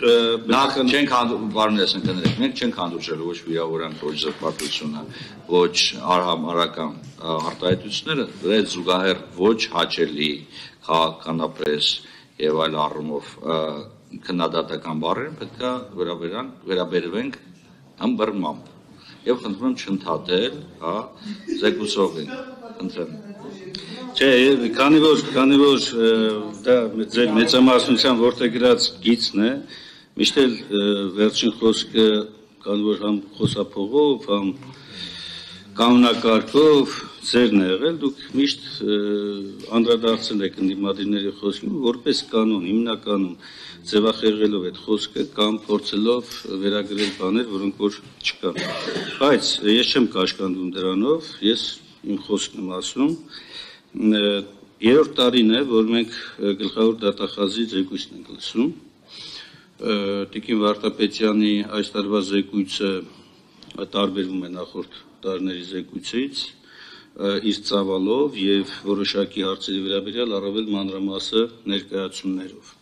Նախ չենք բարոնես ընկներեք, մենք չենք հանդուրժել ոչ վիրավորանք, ոչ զրպարտությունը, ոչ արհամարական արտահայտությունները, դրանց զուգահեռ ոչ հաճելի քաղաքականապես եւ այլ առումով քննադատական բառեր պետք է վերաբերվենք ըմբռնմամբ եւ խնդրում եմ չընդհատել, զեկուցող ենք, խնդրեմ։ Չէ, քանի որ դա ձեր մեծամասնության որտեղ գրած գիծն է, միշտ էլ վերջին խոսքը քանի որ համ խոսափողով, համ կանոնակարգով ձերն է եղել, դուք միշտ անդրադարձել եք ընդդիմադիրների խոսքին, որպես կանոն, հիմնականում ձևախեղելով այդ խոսքը կամ փորձելով վերագրել բաներ, որոնք որ չկան։ Բայց ես չեմ կաշկանդում դրանով, ես իմ խոսքն եմ ասում, երրորդ տարին է, որ մենք գլխավոր դատախազի զեկույցն ենք լսում, Տիկին Վարդապետյանի այս տարվա զեկույցը տարբերվում է նախորդ տարիների զեկույցից, իր ծավալով եւ որոշակի հարցերի վերաբերյալ առավել մանրամասը ներկայացումներով։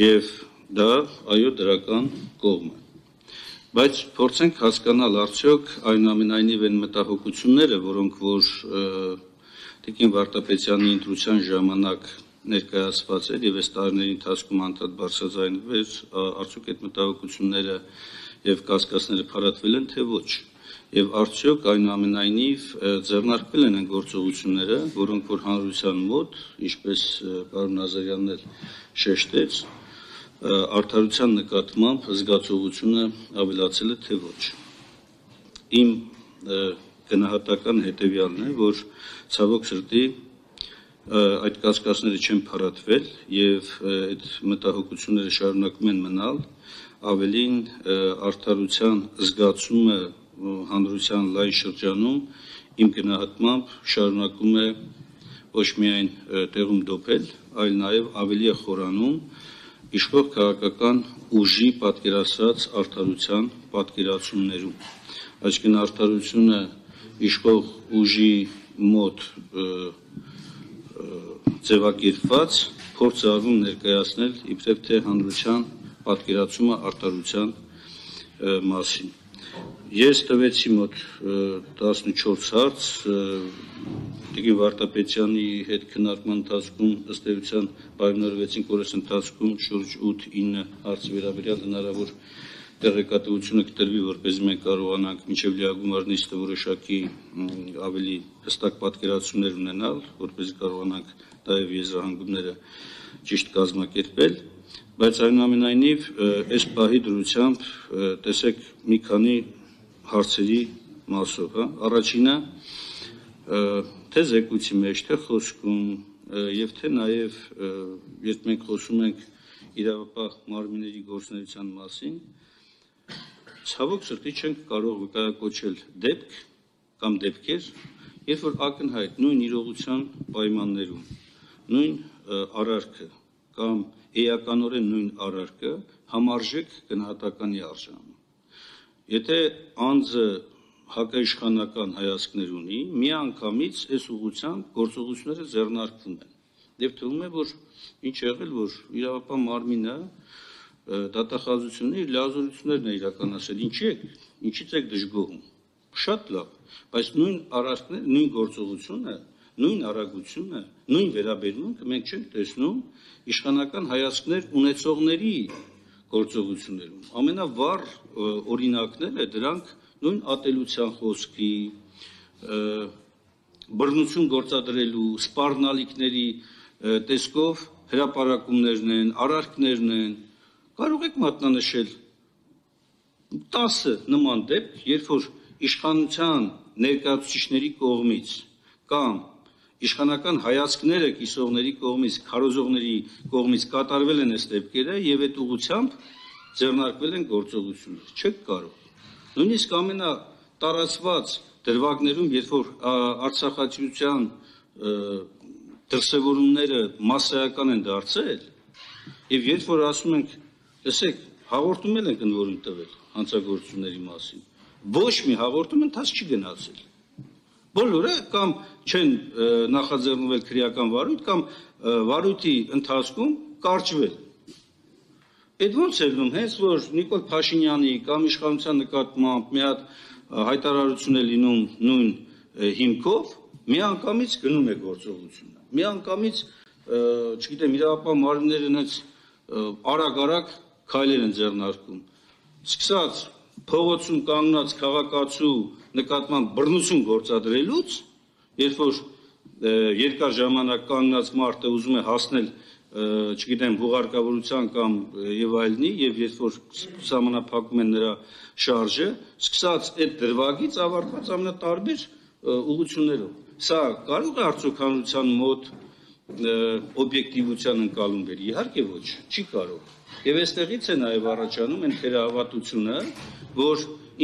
Եվ դա այո դրական կողմ է։ Բայց փորձենք հասկանալ արդյոք այնուամենայնիվ այն մտահոգությունները, որոնք որ Տիկին Վարդապետյանի ընտրության ժամանակ ներկայացված էր եւ այս տարիների ընթացքում անդադ բարձրաձայնվել, արդյոք այդ մտահոգությունները եւ կասկածները փարատվել են թե ոչ։ Եվ արդյոք այնուամենայնիվ ձեռնարկվել են գործողությունները, որոնք որ հանրության մոտ, ինչպես պարոն Նազարյանն էլ շեշտեց, արդարության նկատմամբ զգացողությունը ավելացել է թե ոչ։ Իմ գնահատական հետևյալն է, որ ցավոք սրտի այդ կասկածները չեն փարատվել եւ այդ մտահոգությունները շարունակում են մնալ, ավելին արդարության զգացումը հանրության լայն շրջանում իմ գնահատմամբ շարունակում է ոչ միայն տեղում դոփել, այլ նաեւ ավելի է խորանում իշխող քաղաքական ուժի պատկերացրած արդարության պատկերացումներում։ Այսինքն արդարությունը իշխող ուժի մոտ ձևակերպված փորձ արվում ներկայացնել իբրև թե հանրության պատկերացումը արդարության մասին։ Ես տվեցի մոտ 14 հարց Տիկին Վարդապետյանի հետ քննարկման ընթացքում ըստ էության պայմանավորվեցինք օրս ընթացքում շուրջ 8-9 հարց վերաբերյալ հնարավոր տեղեկատվությունը կտրվի, որպեսզի մենք կարողանանք մինչև լիագումար նիստը որոշակի ավելի հստակ պատկերացումներ ունենալ, որպեսզի կարողանանք նաև եզրահանգումները ճիշտ կազմակերպել, բայց այնուամենայնիվ այս պահի դրությամբ տեսեք մի քանի հարցերի մասով, առաջինը թե զեկույցի մեջ, թե խոսքում եւ թե նաև երբ մենք խոսում ենք իրավապահ մարմինների գործունեության մասին, ցավոք սրտի չենք կարող վկայակոչել դեպք կամ դեպքեր, երբ որ ակնհայտ նույն իրողության պայմաններում նույն արարքը կամ էականորեն նույն արարքը համարժեք գնահատականի արժանում։ Եթե անձը հակաիշխանական հայացքներ ունի, միանգամից այս ուղղությամբ գործողությունները ձեռնարկվում են։ Եվ թվում է, որ ինչ եղել, որ իրավապահ մարմինը դատախազությունը իր լիազորություններն է իրականացրել։ Ինչից եք դժգոհում։ Շատ լավ, բայց նույն արարքները, նույն գործողությունը, նույն արագությունը, նույն վերաբերմունքը մենք չենք տեսնում իշխանական հայացքներ ունեցողների գործողություններում։ Ամենավառ օրինակները դրանք նույն ատելության խոսքի, բռնություն գործադրելու, սպառնալիքների տեսքով հրապարակումներն են, արարքներն են։ Կարող եք մատնանշել 10 նման դեպք, երբ որ իշխանության ներկայացուցիչների կողմից կամ իշխանական հայացքները կիսողների կողմից, քարոզողների կողմից կատարվել են այս դեպքերը եւ այդ ուղղությամբ ձեռնարկվել են գործողություններ։ Չեք կարող։ Նույնիսկ ամենատարածված դրվագներում, երբ որ արցախացիության դրսևորումները massայական են դարձել, եւ երբ որ ասում ենք, տեսեք, հաղորդում ենք ընդ որում տվել հանցագործությունների մասին, ոչ մի հաղորդում ընթաց չի գնացել։ Բոլորը կամ չեն նախաձեռնվել քրեական վարույթ կամ վարույթի ընթացքում կարճվել։ Այդ ոնց է լինում, հենց որ Նիկոլ Փաշինյանի կամ իշխանության նկատմամբ մի հատ հայտարարություն է լինում նույն հիմքով, միանգամից գնում է գործողությունը։ Միանգամից, չգիտեմ, իրավապահ մարմինները հենց արագ քայլեր են ձեռնարկում։ Սկսած փողոցում կանգնած քաղաքացու նկատմամբ բռնություն գործադրելուց, երբ որ երկար ժամանակ կանգնած մարդը ուզում է հասնել, չգիտեմ, հուղարկավորության կամ եւ այլնի, եւ երբ որ սահմանափակում են նրա շարժը, սկսած այդ դրվագից ավարտված ամենատարբեր ուղղություններով։ Սա կարող է արդյոք հանրության մոտ օբյեկտիվության ընկալում բերի, իհարկե ոչ, չի կարող։ Եվ այստեղից է նաև առաջանում այն թերահավատությունը, որ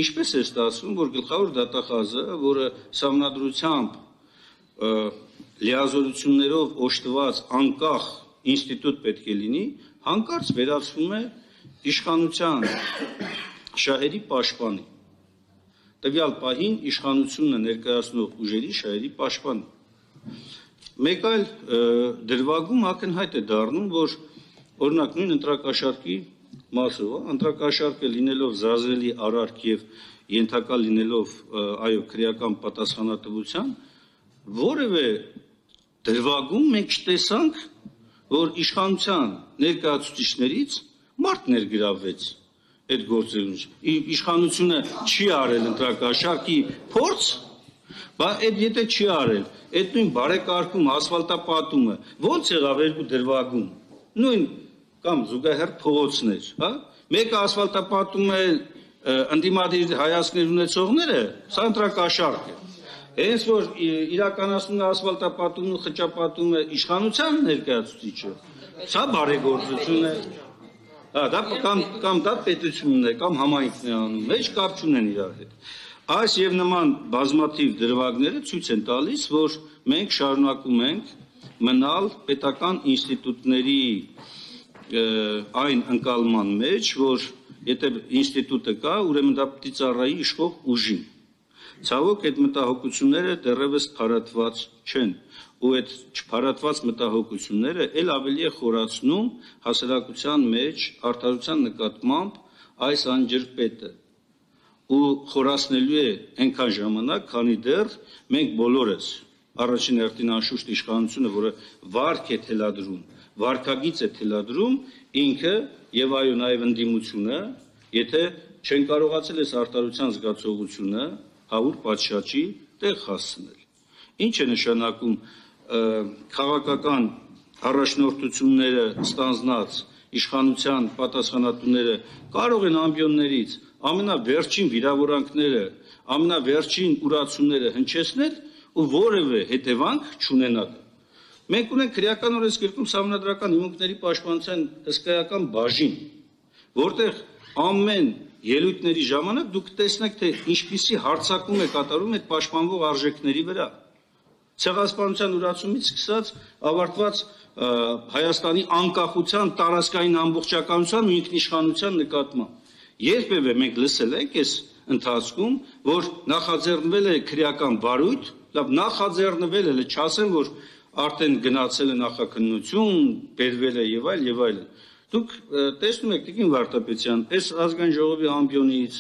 ինչպես է ստացվում, որ գլխավոր դատախազը, որը սահմանադրությամբ լիազորություններով օժտված անկախ ինստիտուտ պետք է լինի, հանկարծ վերածվում է իշխանության շահերի պաշտպանի։ Տվյալ պահին իշխանությունը ներկայացնող ուժերի շահերի պաշտպանի։ Մեկ այլ դրվագում ակնհայտ է դառնում, որ օրինակ նույն ընտրակաշարքի մասով, ընտրակաշարքը լինելով զազրելի արարք եւ ենթակա լինելով այո քրեական պատասխանատվության, որևէ դրվագում մենք չտեսանք, որ իշխանության ներկայացուցիչներից մարդ ներգրավվեց այդ գործերում։ Իշխանությունը չի արել ընտրակաշարքի փորձ, բայց այդ եթե չի արել, այդ նույն բարեկարգում ասֆալտապատումը ո՞նց եղավ երկու դրվագում։ Նույն կամ զուգահեռ փողոցներ, հա։ Մեկը ասֆալտապատում է ընդդիմադիր հայացքներ ունեցողները, սա ընտրակաշարք է։ Հենց որ իրականացնում է ասֆալտապատումն ու խճապատումը իշխանության ներկայացուցիչը, սա բարեգործություն է։ Հա, դա կամ դա պետությունն է, կամ համայնքն է անում, մեջ կապ չունեն իրար հետ։ Այս եւ նման բազմաթիվ դրվագները ցույց են տալիս, որ մենք շարունակում ենք մնալ պետական ինստիտուտների այն ընկալման մեջ, որ եթե ինստիտուտը կա, ուրեմն դա պետք է ծառայի իշխող ուժին։ Ցավոք այդ մտահոգությունները դեռևս փարատված չեն, ու այդ չփարատված մտահոգությունները ել ավելի է խորացնում հասարակության մեջ արդարության նկատմամբ այս անջրպետը, ու խորացնելու է այնքան ժամանակ, քանի դեռ մենք բոլորս առաջին հերթին անշուշտ իշխանությունը, որը վարք է թելադրում, վարքագիծ է թելադրում, ինքը եւ այո նաեւ ընդդիմությունը, եթե չեն կարողացել այս արդարության զգացողությունը հավուր պատշաճի տեղ հասցնել։ Ինչ է նշանակում քաղաքական առաջնորդությունները ստանձնած իշխանության պատասխանատուները կարող են ամբիոններից ամենավերջին վիրավորանքները, ամենավերջին ուրացումները հնչեցնել ու որևէ հետևանք չունենալ։ Մենք ունենք քրեական օրենսգրքում սահմանադրական հիմունքների պաշտպանության հսկայական բաժին, որտեղ ամեն ելույթների ժամանակ դուք տեսնեք, թե ինչպիսի հարձակում է կատարում այդ պաշտպանվող արժեքների վրա։ Ցեղասպանության ուրացումից սկսած ավարտված Հայաստանի անկախության, տարածքային ամբողջականության ու ինքնիշխանության նկատմամբ։ Երբևէ մենք լսել ենք այս ընթացքում, որ նախաձեռնվել է քրեական վարույթ, լավ նախաձեռնվել է, չասեմ, որ արդեն գնացել է նախաքննություն, բերվել է եւ այլն։ Դուք տեսնում եք Տիկին Վարդապետյան, այս ազգային ժողովի ամբիոնից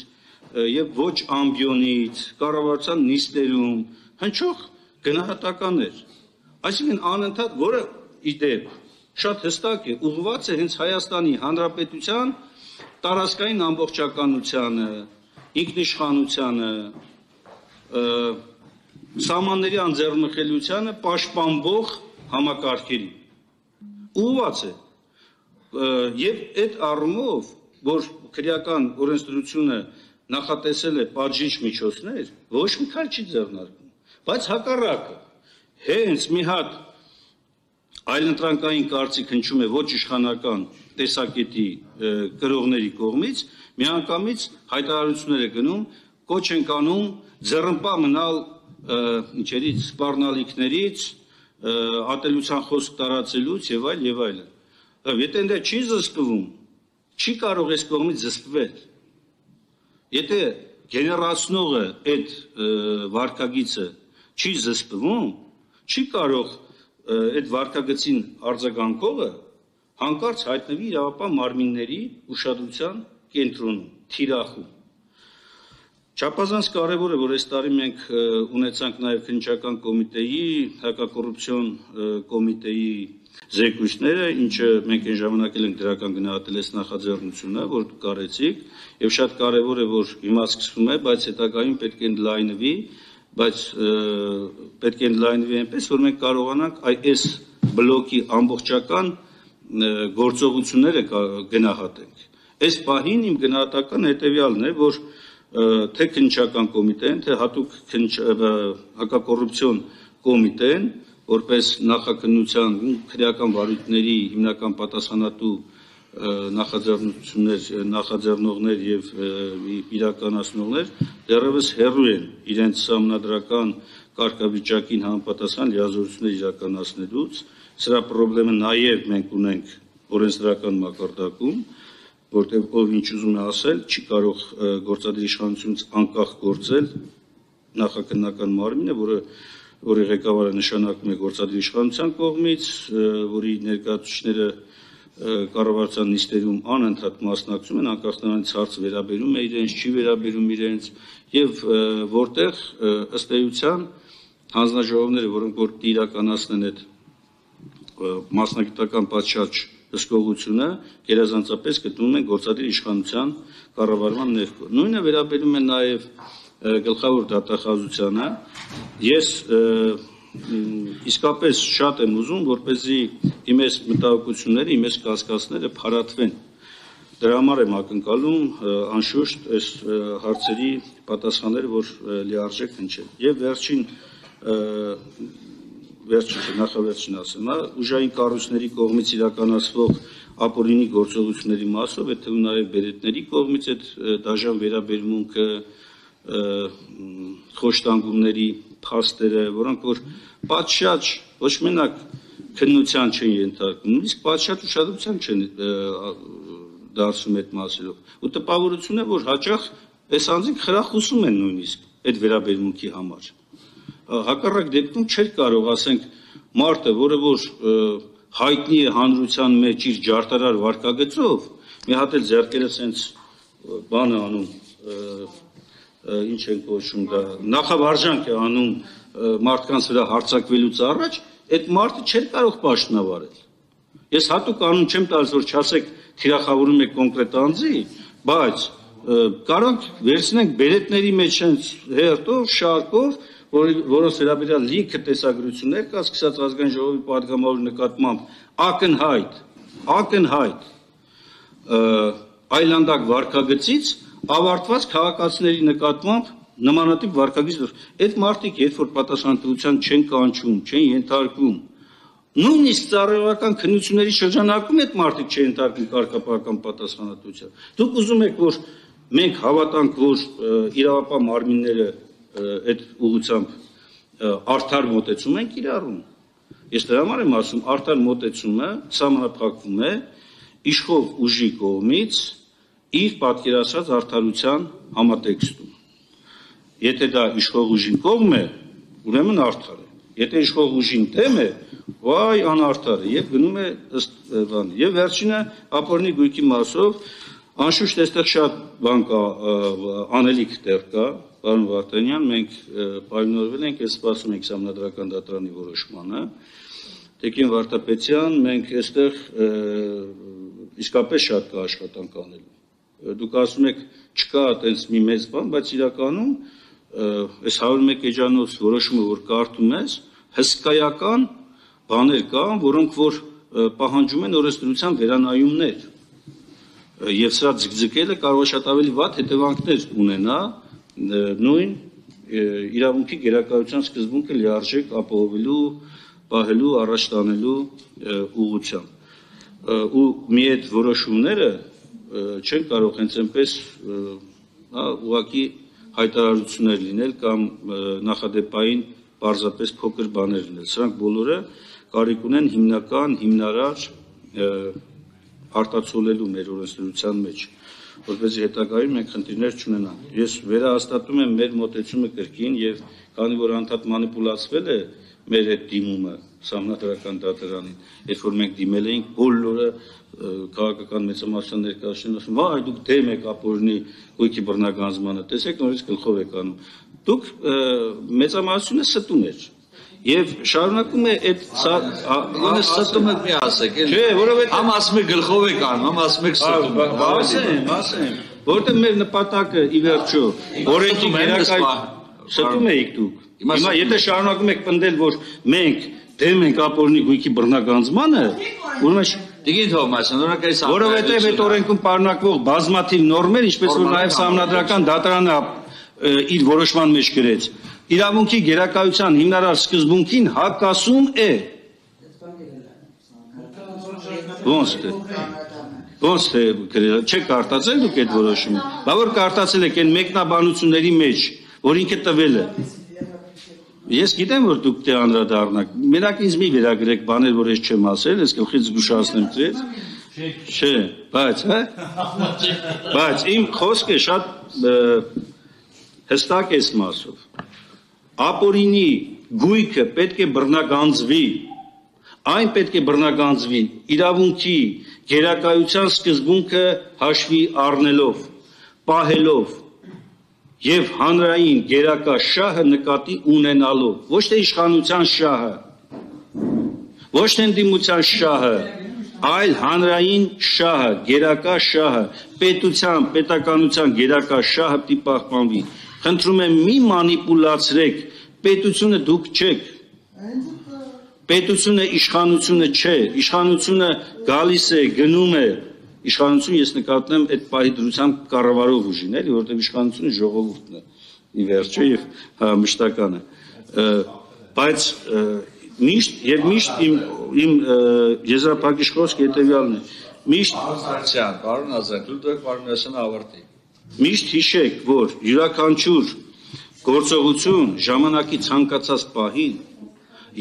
եւ ոչ ամբիոնից, կառավարության նիստերում հնչող գնահատականներ, այսինքն անընդհատ, որը իդեպ շատ հստակ է, ուղղված է հենց Հայաստանի Հանրապետության տարածքային ամբողջականությանը, ինքնիշխանությանը, սահմանների անձեռնմխելիությանը պաշտպանվող համակարգերի։ Ուղղված է։ Եվ այդ առումով, որ քրեական օրենսդրությունը նախատեսել է պատժիչ միջոցներ, ոչ մի քայլ չի ձեռնարկում, բայց հակառակը, հենց մի հատ այլընտրանքային կարծիք հնչում է ոչ իշխանական տեսակետի կրողների կողմից, միանգամից հայտարարություններ է գնում, կոչ ենք անում ձեռնպահ մնալ ինչերից, սպառնալիքներից, ատելության խոսք տարածելուց եւ այլն։ Եթե դա չի զսպվում, չի կարող այս կողմից զսպվել։ Եթե գեներացնողը այդ վարքագիծը չի զսպվում, չի կարող այդ վարքագծին արձագանքողը հանկարծ հայտնվի իրավապահ մարմինների ուշադրության կենտրոնում, թիրախում։ Չափազանց կարևոր է, որ այս տարի մենք ունեցանք նաև քննչական կոմիտեի, հակակոռուպցիոն կոմիտեի զեկույցները, ինչը մենք այն ժամանակ ենք դրական գնահատել այս նախաձեռնությունը, որ կարեցիք, եւ շատ կարևոր է, որ հիմա սկսվում է, բայց հետագայում պետք է ընդլայնվի, բայց պետք է ընդլայնվի այնպես, որ մենք կարողանանք այս բլոկի ամբողջական գործողությունները գնահատենք։ Այս պահին իմ գնահատական հետևյալն է, որ թե քննչական կոմիտեն, թե հատուկ հակակոռուպցիոն կոմիտեն, որպես նախաքննության քրեական վարույթների հիմնական պատասխանատու նախաձեռնողներ եւ իրականացնողներ դեռևս հեռու են իրենց համանդրական կարգավիճակին համապատասխան լիազորություններ իրականացնելուց։ Սրա խնդրը նաեւ մենք ունենք օրենսդրական մակարդակում, որտեղ ով ինչ ուզում է ասել, չի կարող գործադիր իշխանությունից անկախ գործել նախաքննական մարմինը, որի ղեկավարը նշանակվում է գործադիր իշխանության կողմից, որի ներկայացուցիչները կառավարության նիստերում անընդհատ մասնակցում են, անկախ նրանից հարցը վերաբերում է իրենց, չի վերաբերում իրենց, եւ որտեղ ըստ էության հանձնաժողովները, որոնք որ իրականացնեն այդ մասնագիտական պատշաճ հսկողությունը, գերազանցապես գտնվում են գործադիր իշխանության կառավարման ներքո։ Նույնը վերաբերում է նաեւ գլխավոր դատախազությանը։ Ես իսկապես շատ եմ ուզում, որպեսզի իմ այս մտահոգությունները, իմ այս կասկածները փարատվեն։ Դրա համար եմ ակնկալում անշուշտ այս հարցերի պատասխանները, որ լիարժեք հնչեն։ Եվ նախավերջին ասեմ, ուժային կառույցների կողմից իրականացվող ապօրինի գործողությունների մասով, եթե նաև բերետների կողմից այդ դաժան վերաբերմունքը, խոշտանգումների փաստերը, որոնք որ պատշաճ ոչ մենակ քննության չեն ենթարկվում, նույնիսկ պատշաճ ուշադրության չեն դարձում այդ մասերով։ Ու տպավորություն է, որ հաճախ այս անձինք խրախուսում են նույնիսկ այդ վերաբերմունքի համար։ Հակառակ դեպքում չէր կարող, ասենք, մարդը, որը որ հայտնի է հանրության մեջ իր ջարդարար վարքագծով, մի հատ էլ ձեռքերը սենց բանը անում, ինչ են կոչում դա, նախավարժանք է անում մարդկանց վրա հարձակվելուց առաջ, այդ մարդը չէր կարող պաշտոնավարել։ Ես հատուկ անուն չեմ տալիս, որ չասեք թիրախավորում եք կոնկրետ անձի, բայց կարող վերցնենք բերետների մեջ հերթով, շարքով, որոնց վերաբերյալ լիքը տեսագրություններ կա, սկսած ազգային ժողովի պատգամավորի նկատմամբ ակնհայտ այլանդակ վարքագծից ավարտված քաղաքացիների նկատմամբ նմանատիպ վարքագիծ։ Այդ մարդիկ, երբ որ պատասխանատվության չեն կանչում, չեն ենթարկվում, նույնիսկ ծառայողական քննությունների շրջանակում այդ մարդիկ չեն ենթարկվում կարգապահական պատասխանատվության։ Դուք ուզում եք, որ մենք հավատանք, որ իրավապահ մարմինները այդ ուղղությամբ արդար մոտեցում են կիրառում։ Ես դրա համար եմ ասում, արդար մոտեցումը սահմանափակվում է իշխող ուժի կողմից իր պատկերացրած արդարության համատեքստում։ Եթե դա իշխող ուժին կողմ է, ուրեմն արդար է։ Եթե իշխող ուժին դեմ է, վայ անարդար է եւ գնում է ըստ բան։ Եվ վերջինը ապօրինի գույքի մասով անշուշտ այստեղ շատ բան կա, անելիք տեղ կա, պարոն Վարդանյան, մենք պայմանավորվել ենք, ես սպասում ենք Սահմանադրական դատարանի որոշմանը։ Տիկին Վարդապետյան, մենք այստեղ իսկապես շատ կա աշխատանք անելու։ Դուք ասում եք, չկա այտենց մի մեծ բան, բայց իրականում այս 101 էջանոց որոշումը, որ կարդում ես, հսկայական բաներ կան, որոնք որ պահանջում են օրենսդրության վերանայումներ։ Եվ սրա ձգձգելը կարող է շատ ավելի վատ հետևանքներ ունենա նույն իրավունքի գերակայության սկզբունքը լիարժեք ապահովելու, պահելու, առաջ տանելու ուղղությամբ։ Ու մի այդ որոշումները չեն կարող հենց այնպես ուղղակի հայտարարություններ լինել կամ նախադեպային պարզապես փոքր բաներ լինել։ Սրանք բոլորը կարիք ունեն հիմնարար արտացոլելու մեր օրենսդրության մեջ, որպեսզի հետագայում մենք խնդիրներ չունենանք։ Ես վերահաստատում եմ մեր մոտեցումը կրկին եւ քանի որ անդադ մանիպուլացվել է մեր այդ դիմումը, Սահմանադրական դատարանին, երբ որ մենք դիմել էինք, բոլորը քաղաքական մեծամասնության ներկայացուցիչներն ասում, «Վայ, դուք դեմ եք ապօրինի գույքի բռնագանձմանը, տեսեք նորից գլխով եք անում»։ Դուք մեծամասնությունը ստում էր։ Եվ շարունակում է այդ ինձ ստում եք մի ասեք, չէ, որովհետև համ ասում եք գլխով եք անում, համ ասում եք ստում եք։ ասեմ, որտեղ մեր նպատակը ի վերջո օրենքի գերակայ ստում էիք դուք։ Հիմա եթե շարունակում եք պնդել, որ մենք դեմ ենք ապօրինի գույքի բռնագանձմանը, ուրեմն Տիկին Թովմասյան, որովհետև այդ օրենքում պարունակվող բազմաթիվ նորմեր, ինչպես որ նաև Սահմանադրական դատարանը իր որոշման մեջ գրեց, իրավունքի գերակայության հիմնարար սկզբունքին հակասում է։ Ոնց թե չեք կարտացել դուք այդ որոշումը, բա որ կարտացել եք այն մեկնաբանությունների մեջ, որ ինքը տվել է։ Ես գիտեմ, որ դուք դե անդրադառնաք, մենակ ինձ մի վերագրեք բաներ, որ ես չեմ ասել, ես գլխից զգուշացնեմ ձեզ։ Չէ, բայց իմ խոսքը շատ հստակ է մասով։ Ապօրինի գույքը պետք է բռնագանձվի, այն պետք է բռնագանձվի իրավունքի գերակայության սկզբունքը հաշվի առնելով, պահելով եւ հանրային գերակա շահը նկատի ունենալով, ոչ թե իշխանության շահը, ոչ թե ընդդիմության շահը, այլ հանրային շահը, գերակա շահը, պետականության գերակա շահը պիտի պահպանվի։ Խնդրում եմ մի մանիպուլացրեք, պետությունը դուք չեք, պետությունը իշխանությունը չէ, իշխանությունը գալիս է, գնում է, իշխանություն ես նկատում եմ այդ պահի դրությամբ կառավարող ուժին, էլի, որտեղ իշխանությունը ժողովուրդն է, ի վերջո եւ մշտականը, բայց միշտ իմ եզրափակիչ խոսքը հետեւյալն է, միշտ պարոն Ազարյան, դուք պարոն Ասյանը ավարտի։ Միշտ հիշեք, որ յուրաքանչյուր գործողություն ժամանակի ցանկացած պահին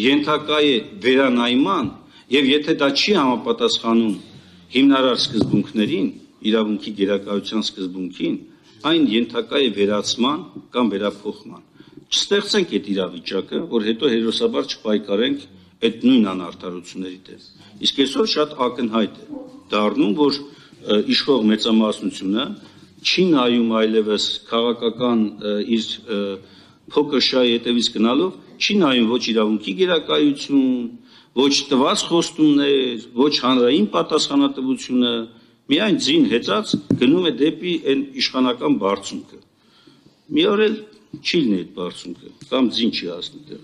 ենթակա է վերանայման եւ եթե դա չի համապատասխանում հիմնարար սկզբունքներին, իրավունքի գերակայության սկզբունքին, այն ենթակա է վերացման կամ վերափոխման։ Չստեղծենք այդ իրավիճակը, որ հետո հերոսաբար չպայքարենք այդ նույն անարդարությունների դեմ։ Իսկ այսօր շատ ակնհայտ է դառնում, որ իշխող մեծամասնությունը չի նայում այլևս քաղաքական իր փոքր շահի հետևից գնալով, չի նայում ոչ իրավունքի գերակայություն, ոչ տված խոստումներ, ոչ հանրային պատասխանատվությունը, միայն ձին հեծած գնում է դեպի այն իշխանական բարձունքը։ Մի օր էլ չի լինի այդ բարձունքը, կամ ձին չի հասնի տեղ։